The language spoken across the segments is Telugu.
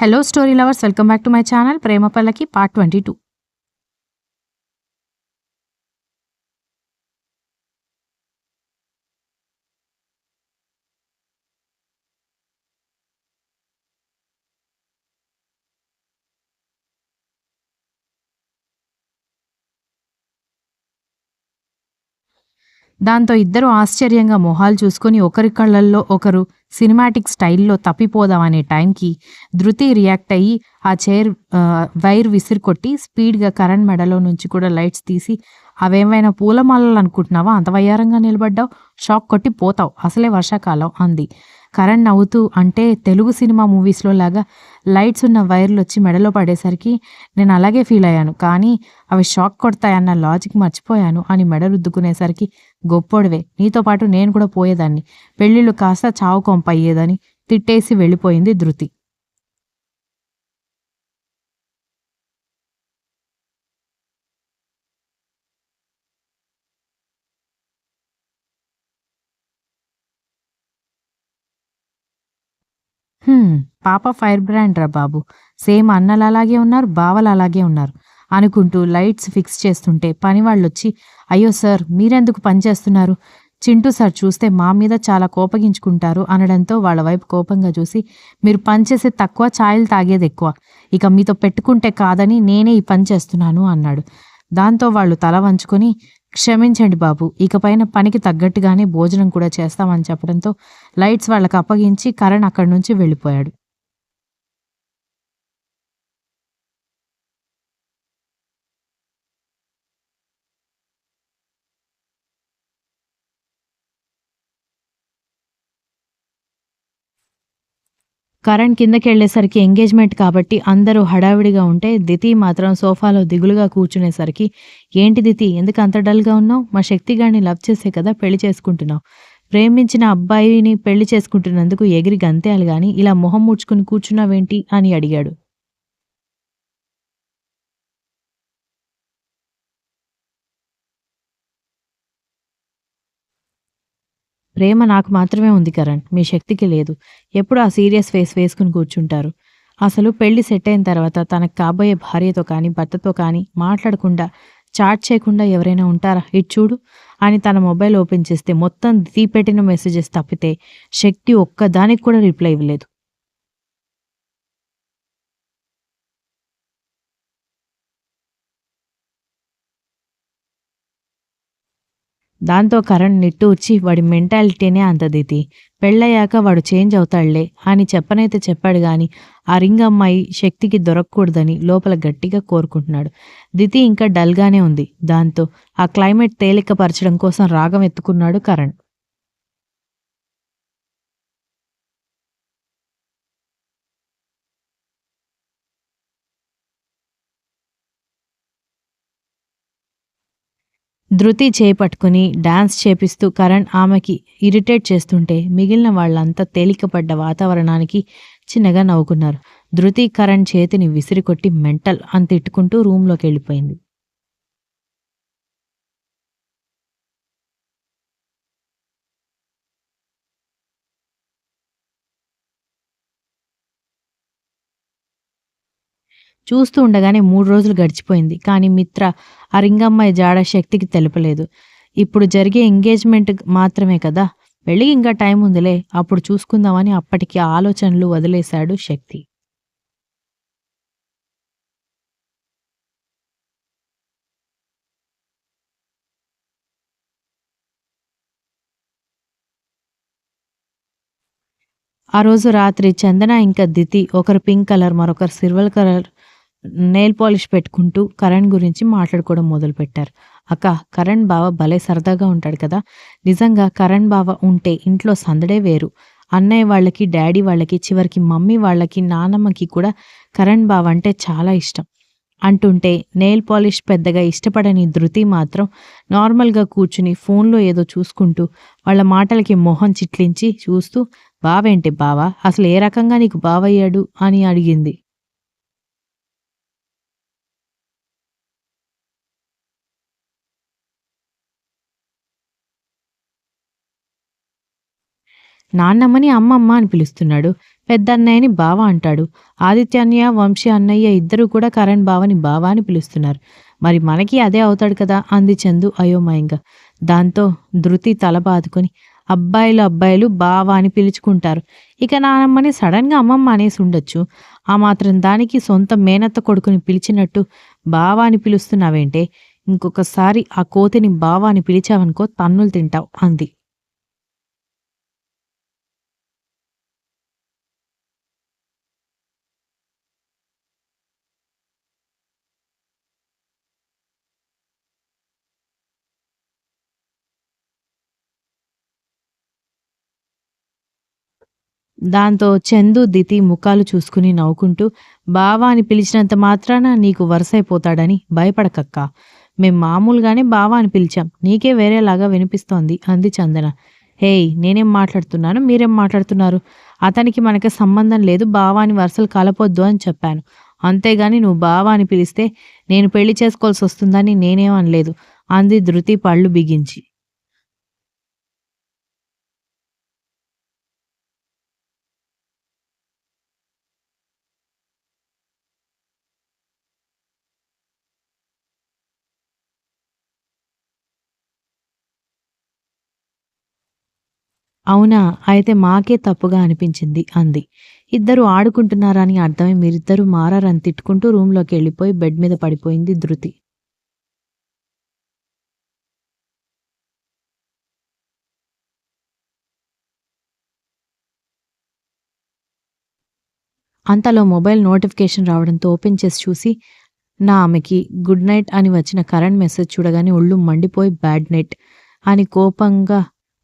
Hello story lovers, welcome back to my channel Prema Pallaki part 22. దాంతో ఇద్దరు ఆశ్చర్యంగా మొహాలు చూసుకొని ఒకరి కళ్ళల్లో ఒకరు సినిమాటిక్ స్టైల్లో తప్పిపోదామనే టైంకి ధృతి రియాక్ట్ అయ్యి ఆ చైర్ వైర్ విసిరికొట్టి స్పీడ్గా కరణ్ మెడలో నుంచి కూడా లైట్స్ తీసి, అవేమైనా పూలమాలలు అనుకుంటున్నావా, అంత వయ్యారంగా నిలబడ్డావు, షాక్ కొట్టి పోతావు, అసలే వర్షాకాలం అంది. కరణ్ నవ్వుతూ, అంటే తెలుగు సినిమా మూవీస్లో లాగా లైట్స్ ఉన్న వైర్లు వచ్చి మెడలో పడేసరికి నేను అలాగే ఫీల్ అయ్యాను, కానీ అవి షాక్ కొడతాయన్న లాజిక్ మర్చిపోయాను అని మెడ రుద్దుకునేసరికి, గొప్పోడివే, నీతో పాటు నేను కూడా పోయేదాన్ని, పెళ్ళిళ్ళు కాస్త చావు కొంప అయ్యేదని తిట్టేసి వెళ్ళిపోయింది ధృతి. పాప ఫైర్ బ్రాండ్ రా బాబు, సేమ్ అన్నలు అలాగే ఉన్నారు, బావలు అలాగే ఉన్నారు అనుకుంటూ లైట్స్ ఫిక్స్ చేస్తుంటే పనివాళ్ళొచ్చి, అయ్యో సార్ మీరెందుకు పని చేస్తున్నారు, చింటూ సార్ చూస్తే మా మీద చాలా కోపగించుకుంటారు అనడంతో వాళ్ళ వైపు కోపంగా చూసి, మీరు పని చేసేది తక్కువ, ఛాయలు తాగేది ఎక్కువ, ఇక మీతో పెట్టుకుంటే కాదని నేనే ఈ పని చేస్తున్నాను అన్నాడు. దాంతో వాళ్ళు తల వంచుకొని, క్షమించండి బాబు, ఇకపైన పనికి తగ్గట్టుగానే భోజనం కూడా చేస్తామని చెప్పడంతో లైట్స్ వాళ్ళకి అప్పగించి కరణ్ అక్కడి నుంచి వెళ్ళిపోయాడు. కరణ్ కిందకెళ్ళేసరికి ఎంగేజ్మెంట్ కాబట్టి అందరూ హడావిడిగా ఉంటే దితి మాత్రం సోఫాలో దిగులుగా కూర్చునేసరికి, ఏంటి దితి, ఎందుకు అంత డల్గా ఉన్నావు, మా శక్తిగాడిని లవ్ చేసే కదా పెళ్లి చేసుకుంటున్నావు, ప్రేమించిన అబ్బాయిని పెళ్లి చేసుకుంటున్నందుకు ఎగిరి గంతేయాలి గాని ఇలా మొహం ముడుచుకుని కూర్చున్నావేంటి అని అడిగాడు. ప్రేమ నాకు మాత్రమే ఉంది కరణ్, మీ శక్తికి లేదు, ఎప్పుడు ఆ సీరియస్ ఫేస్ వేసుకుని కూర్చుంటారు, అసలు పెళ్లి సెట్ అయిన తర్వాత తనకు కాబోయే భార్యతో కానీ భర్తతో కానీ మాట్లాడకుండా చాట్ చేయకుండా ఎవరైనా ఉంటారా, ఇటు చూడు అని తన మొబైల్ ఓపెన్ చేస్తే మొత్తం తీపెట్టిన మెసేజెస్ తప్పితే శక్తి ఒక్కదానికి కూడా రిప్లై ఇవ్వలేదు. దాంతో కరణ్ నిట్టూర్చి, వాడి మెంటాలిటీనే అంత దితి, పెళ్ళయ్యాక వాడు చేంజ్ అవుతాడులే అని చెప్పనైతే చెప్పాడు గాని ఆ రింగ్ అమ్మాయి శక్తికి దొరకకూడదని లోపల గట్టిగా కోరుకుంటున్నాడు. దితి ఇంకా డల్గానే ఉంది. దాంతో ఆ క్లైమేట్ తేలికపరచడం కోసం రాగం ఎత్తుకున్నాడు కరణ్. ధృతి చేపట్టుకుని డాన్స్ చేపిస్తూ కరణ్ ఆమెకి ఇరిటేట్ చేస్తుంటే మిగిలిన వాళ్ళంతా తేలికపడ్డ వాతావరణానికి చిన్నగా నవ్వుకున్నారు. ధృతి కరణ్ చేతిని విసిరికొట్టి మెంటల్ అని తిట్టుకుంటూ రూంలోకి వెళ్ళిపోయింది. చూస్తూ ఉండగానే 3 రోజులు గడిచిపోయింది. కానీ మిత్ర ఆ రింగమ్మాయి జాడ శక్తికి తెలుపలేదు. ఇప్పుడు జరిగే ఎంగేజ్‌మెంట్ మాత్రమే కదా! పెళ్ళికి ఇంకా టైం ఉందిలే, అప్పుడు చూసుకుందామని అప్పటికి ఆ ఆలోచనలు వదిలేశాడు శక్తి. ఆ రోజు రాత్రి చందన ఇంకా దితి ఒకరు పింక్ కలర్, మరొకరు సిల్వర్ కలర్ నెయిల్ పాలిష్ పెట్టుకుంటూ కరణ్ గురించి మాట్లాడుకోవడం మొదలుపెట్టారు. అక్క, కరణ్ బావ భలే సరదాగా ఉంటాడు కదా! నిజంగా కరణ్ బావ ఉంటే ఇంట్లో సందడే వేరు. అన్నయ్య వాళ్ళకి, డ్యాడీ వాళ్ళకి, చివరికి మమ్మీ వాళ్ళకి, నానమ్మకి కూడా కరణ్ బావ అంటే చాలా ఇష్టం అంటుంటే, నెయిల్ పాలిష్ పెద్దగా ఇష్టపడని ధృతి మాత్రం నార్మల్‌గా కూర్చుని ఫోన్‌లో ఏదో చూసుకుంటూ వాళ్ళ మాటలకి మొహం చిట్లించి చూస్తూ, బావేంటి బావ, అసలు ఏ రకంగా నీకు బావయ్యాడు అని అడిగింది. నాన్నమ్మని అమ్మమ్మ అని పిలుస్తున్నాడు. పెద్దన్నయ్యని బావ అంటాడు. ఆదిత్య అన్నయ్య, వంశీ అన్నయ్య ఇద్దరూ కూడా కరణ్ బావని బావ అని పిలుస్తున్నారు. మరి మనకి అదే అవుతాడు కదా! అంది చందు అయోమయంగా. దాంతో ధృతి తల బాదుకొని అబ్బాయిలు అబ్బాయిలు బావ అని పిలుచుకుంటారు. ఇక నానమ్మని సడన్‌గా అమ్మమ్మ అనేసి ఉండొచ్చు. ఆ మాత్రం దానికి సొంత మేనత్త కొడుకుని పిలిచినట్టు బావ అని పిలుస్తున్నావేంటే? ఇంకొకసారి ఆ కోతిని బావ అని పిలిచావనుకో తన్నులు తింటావు అంది. దాంతో చందు, దితి ముఖాలు చూసుకుని నవ్వుకుంటూ బావ అని పిలిచినంత మాత్రాన నీకు వరసైపోతాడని భయపడకక్కా. మేం మామూలుగానే బావ అని పిలిచాం. నీకే వేరేలాగా వినిపిస్తోంది అంది చందన. హేయ్! నేనేం మాట్లాడుతున్నాను? మీరేం మాట్లాడుతున్నారు? అతనికి మనకి సంబంధం లేదు. బావ అని వరుసలు కలపొద్దు అని చెప్పాను. అంతేగాని నువ్వు బావ అని పిలిస్తే నేను పెళ్లి చేసుకోవాల్సొస్తుందని నేనేం అనలేదు అంది ధృతి పళ్ళు బిగించి. అవునా! అయితే మాకే తప్పుగా అనిపించింది అంది. ఇద్దరు ఆడుకుంటున్నారని అర్థమై మీరిద్దరూ మారారని తిట్టుకుంటూ రూంలోకెళ్ళిపోయి బెడ్ మీద పడిపోయింది ధృతి. అంతలో మొబైల్ నోటిఫికేషన్ రావడంతో ఓపెన్ చేసి చూసి ఆమెకి గుడ్ నైట్ అని వచ్చిన కరణ్ మెసేజ్ చూడగానే ఒళ్ళు మండిపోయి బ్యాడ్ నైట్ అని కోపంగా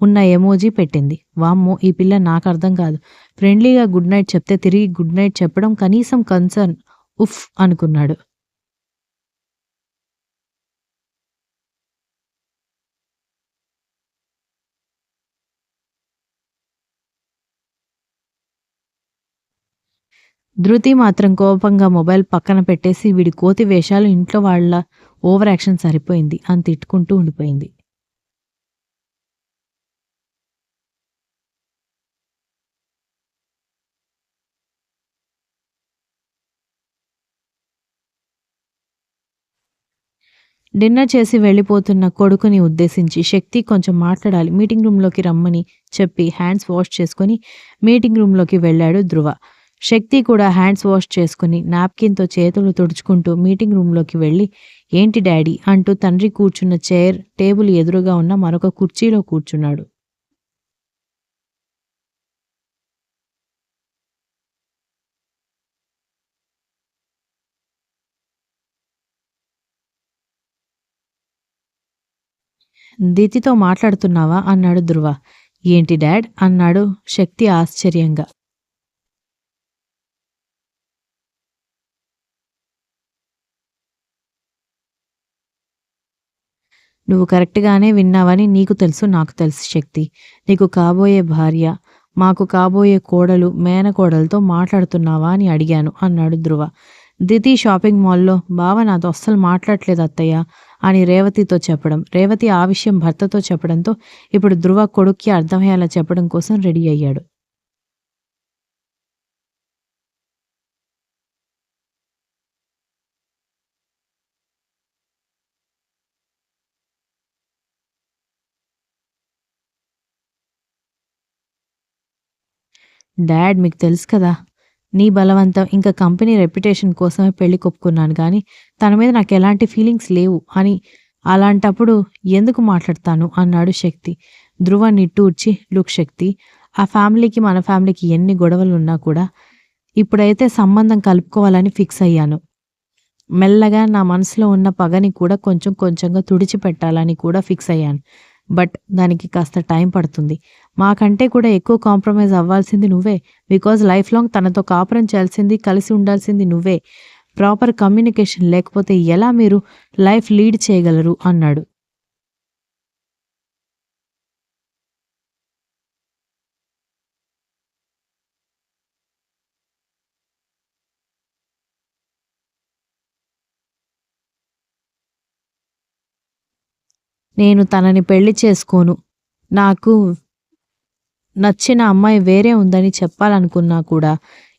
ఉన్న ఎమోజీ పెట్టింది. వామ్మో! ఈ పిల్ల నాకర్థం కాదు. ఫ్రెండ్లీగా గుడ్ నైట్ చెప్తే తిరిగి గుడ్ నైట్ చెప్పడం కనీసం కన్సర్న్. ఉఫ్! అనుకున్నాడు. ధృతి మాత్రం కోపంగా మొబైల్ పక్కన పెట్టేసి వీడి కోతి వేషాలు ఇంట్లో వాళ్ళ ఓవర్ యాక్షన్ సరిపోయింది అని తిట్టుకుంటూ ఉండిపోయింది. డిన్నర్ చేసి వెళ్ళిపోతున్న కొడుకుని ఉద్దేశించి శక్తి కొంచెం మాట్లాడాలి మీటింగ్ రూమ్‌లోకి రమ్మని చెప్పి హ్యాండ్స్ వాష్ చేసుకొని మీటింగ్ రూమ్‌లోకి వెళ్ళాడు ధ్రువ. శక్తి కూడా హ్యాండ్స్ వాష్ చేసుకొని నాప్కిన్‌తో చేతులు తుడుచుకుంటూ మీటింగ్ రూమ్‌లోకి వెళ్ళి ఏంటి డాడీ అంటూ తండ్రి కూర్చున్న చైర్, టేబుల్ ఎదురుగా ఉన్న మరొక కుర్చీలో కూర్చున్నాడు. దితితో మాట్లాడుతున్నావా? అన్నాడు ధ్రువ. ఏంటి డాడ్? అన్నాడు శక్తి ఆశ్చర్యంగా. నువ్వు కరెక్ట్‌గానే విన్నావని నీకు తెలుసు, నాకు తెలుసు శక్తి. నీకు కాబోయే భార్య, మాకు కాబోయే కోడలు, మేనకోడలుతో మాట్లాడుతున్నావా అని అడిగాను అన్నాడు ధ్రువ. దితి షాపింగ్ మాల్‌లో బావ నాతో అస్సలు మాట్లాడట్లేదు అత్తయ్య అని రేవతితో చెప్పడం. రేవతి ఆ విషయం భర్తతో చెప్పడంతో ఇప్పుడు ధ్రువ కొడుక్కి అర్థమయ్యేలా చెప్పడం కోసం రెడీ అయ్యాడు. డాడ్ మీకు తెలుసు కదా! నీ బలవంతం ఇంకా కంపెనీ రెప్యుటేషన్ కోసమే పెళ్లికి ఒప్పుకున్నాను గానీ, తన మీద నాకెలాంటి ఫీలింగ్స్ లేవు అని అలాంటప్పుడు ఎందుకు మాట్లాడతాను అన్నాడు శక్తి. ధ్రువ నిట్టూర్చి లుక్ శక్తి, ఆ ఫ్యామిలీకి మన ఫ్యామిలీకి ఎన్ని గొడవలున్నా కూడా ఇప్పుడైతే సంబంధం కలుపుకోవాలని ఫిక్స్ అయ్యాను. మెల్లగా నా మనసులో ఉన్న పగని కూడా కొంచెం కొంచెంగా తుడిచిపెట్టాలని కూడా ఫిక్స్ అయ్యాను. బట్ దానికి కాస్త టైం పడుతుంది. మాకంటే కూడా ఎక్కువ కాంప్రమైజ్ అవ్వాల్సింది నువ్వే. బికాజ్ లైఫ్ లాంగ్ తనతో కాపురం చేయాల్సింది, కలిసి ఉండాల్సింది నువ్వే. ప్రాపర్ కమ్యూనికేషన్ లేకపోతే ఎలా మీరు లైఫ్ లీడ్ చేయగలరు అన్నాడు. నేను తనని పెళ్లి చేసుకోను. నాకు నచ్చిన అమ్మాయి వేరే ఉందని చెప్పాలనుకున్నా కూడా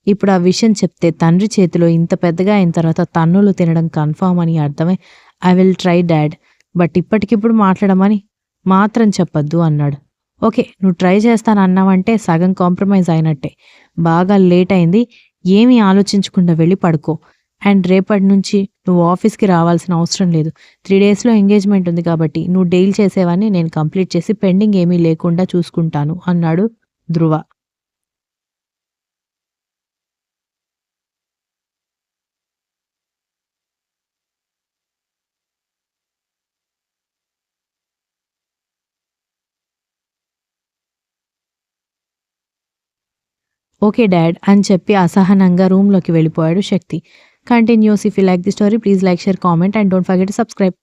ఇప్పుడు ఆ విషయం చెప్తే తండ్రి చేతిలో ఇంత పెద్దగా అయిన తర్వాత తన్నులు తినడం కన్ఫర్మ్ అని అర్థమై I will try dad, but ఇప్పటికిప్పుడు మాట్లాడమని మాత్రం చెప్పొద్దు అన్నాడు. ఓకే, నువ్వు ట్రై చేస్తానన్నావంటే సగం కాంప్రమైజ్ అయినట్టే. బాగా లేట్ అయింది, ఏమీ ఆలోచించకుండా వెళ్ళి పడుకో. అండ్ రేపటి నుంచి నువ్వు ఆఫీస్కి రావాల్సిన అవసరం లేదు. 3 డేస్లో ఎంగేజ్మెంట్ ఉంది కాబట్టి నువ్వు డీల్ చేసేవన్నీ నేను కంప్లీట్ చేసి పెండింగ్ ఏమీ లేకుండా చూసుకుంటాను అన్నాడు ధ్రువ. ఓకే డాడ్ అని చెప్పి అసహనంగా రూమ్లోకి వెళ్ళిపోయాడు Shakti. Continues. If you like the story please like, share, comment and don't forget to subscribe.